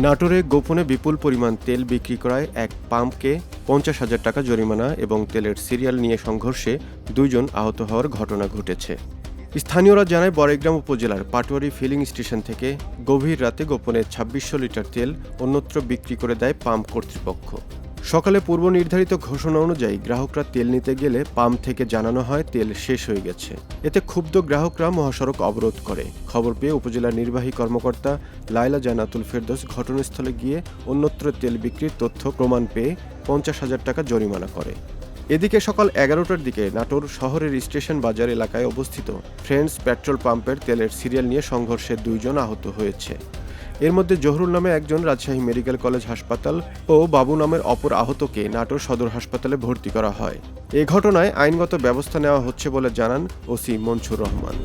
নাটোরে গোপনে বিপুল পরিমাণ তেল বিক্রি করায় এক পাম্পকে ৫০,০০০ টাকা জরিমানা এবং তেলের সিরিয়াল নিয়ে সংঘর্ষে ২ জন আহত হওয়ার ঘটনা ঘটেছে। স্থানীয়রা জানায় বড়াইগ্রাম উপজেলার পাটোয়ারি ফিলিং স্টেশন থেকে গভীর রাতে গোপনে ২৬০০ লিটার তেল অন্যত্র বিক্রি করে দেয় পাম্প কর্তৃপক্ষ। সকালে পূর্ব নির্ধারিত ঘোষণা অনুযায়ী গ্রাহকরা তেল নিতে গেলে পাম্প থেকে জানানো হয় তেল শেষ হয়ে গেছে। এতে ক্ষুব্ধ গ্রাহকরা মহাসড়ক অবরোধ করে। খবর পেয়ে উপজেলা নির্বাহী কর্মকর্তা লায়লা জান্নাতুল ফেরদৌস ঘটনাস্থলে গিয়ে অন্যত্র তেল বিক্রির তথ্য প্রমাণ পেয়ে ৫০,০০০ টাকা জরিমানা করে। এদিকে সকাল ১১টার দিকে নাটোর শহরের স্টেশন বাজার এলাকায় অবস্থিত ফ্রেন্ডস পেট্রোল পাম্পের তেলের সিরিয়াল নিয়ে সংঘর্ষে ২ জন আহত হয়েছে। এর মধ্যে জহুরুল নামে একজন রাজশাহী মেডিকেল কলেজ হাসপাতাল ও বাবু নামের অপর আহতকে নাটোর সদর হাসপাতালে ভর্তি করা হয়। এ ঘটনায় আইনগত ব্যবস্থা নেওয়া হচ্ছে বলে জানান ওসি মনসুর রহমান।